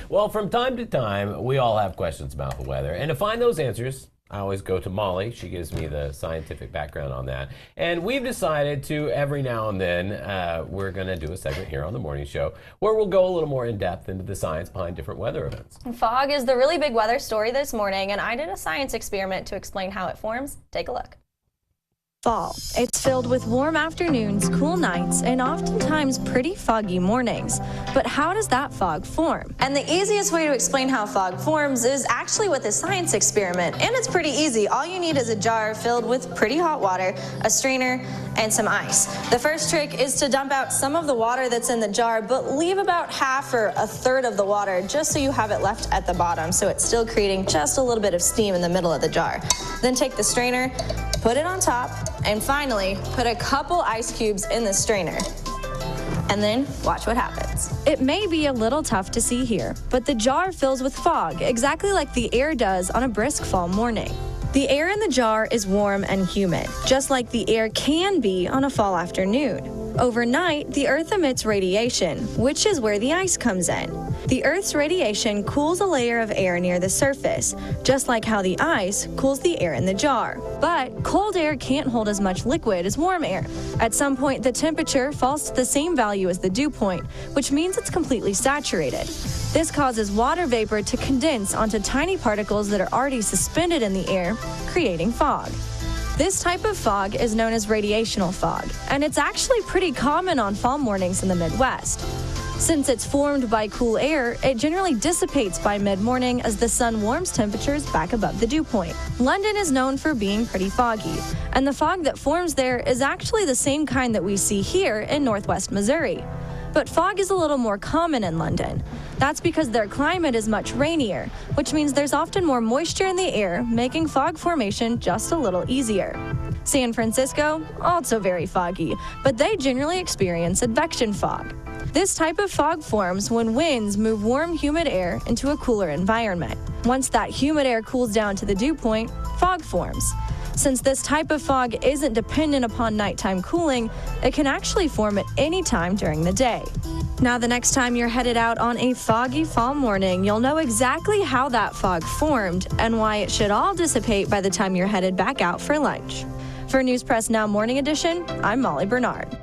Well, from time to time, we all have questions about the weather. And to find those answers, I always go to Molly. She gives me the scientific background on that. And we've decided to, every now and then, we're going to do a segment here on the morning show where we'll go a little more in depth into the science behind different weather events. Fog is the really big weather story this morning, and I did a science experiment to explain how it forms. Take a look. Fall. It's filled with warm afternoons, cool nights, and oftentimes pretty foggy mornings. But how does that fog form? And the easiest way to explain how fog forms is actually with a science experiment. And it's pretty easy. All you need is a jar filled with pretty hot water, a strainer, and some ice. The first trick is to dump out some of the water that's in the jar, but leave about half or a third of the water just so you have it left at the bottom, so it's still creating just a little bit of steam in the middle of the jar. Then take the strainer, put it on top, and finally, put a couple ice cubes in the strainer. And then watch what happens. It may be a little tough to see here, but the jar fills with fog, exactly like the air does on a brisk fall morning. The air in the jar is warm and humid, just like the air can be on a fall afternoon. Overnight, the Earth emits radiation, which is where the ice comes in. The Earth's radiation cools a layer of air near the surface, just like how the ice cools the air in the jar. But cold air can't hold as much liquid as warm air. At some point, the temperature falls to the same value as the dew point, which means it's completely saturated. This causes water vapor to condense onto tiny particles that are already suspended in the air, creating fog. This type of fog is known as radiational fog, and it's actually pretty common on fall mornings in the Midwest. Since it's formed by cool air, it generally dissipates by mid-morning as the sun warms temperatures back above the dew point. London is known for being pretty foggy, and the fog that forms there is actually the same kind that we see here in northwest Missouri. But fog is a little more common in London. That's because their climate is much rainier, which means there's often more moisture in the air, making fog formation just a little easier. San Francisco, also very foggy, but they generally experience advection fog. This type of fog forms when winds move warm, humid air into a cooler environment. Once that humid air cools down to the dew point, fog forms. Since this type of fog isn't dependent upon nighttime cooling, it can actually form at any time during the day. Now, the next time you're headed out on a foggy fall morning, you'll know exactly how that fog formed and why it should all dissipate by the time you're headed back out for lunch. For News Press Now Morning Edition, I'm Molly Bernard.